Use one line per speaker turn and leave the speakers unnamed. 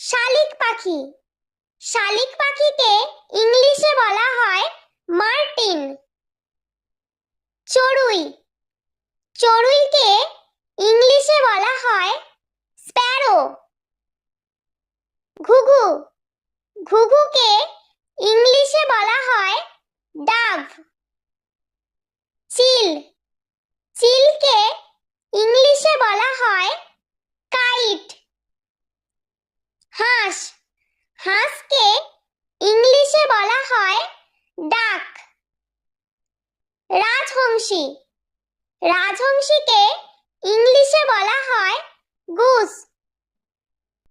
শালিক পাখি। শালিক পাখিকে ইংলিশে বলা হয় মার্টিন। চড়ুই। চড়ুইকে ইংলিশে বলা হয় স্প্যারো। ঘুঘু। ঘুঘুকে ইংলিশে বলা হয় ডাভ। চিল। চিলকে ইংলিশে বলা হয় কাইট। হাঁস। হাঁসকে ইংলিশে বলা হয় ডাক। রাজহংসী। রাজহংসীকে ইংলিশে বলা হয় গুস।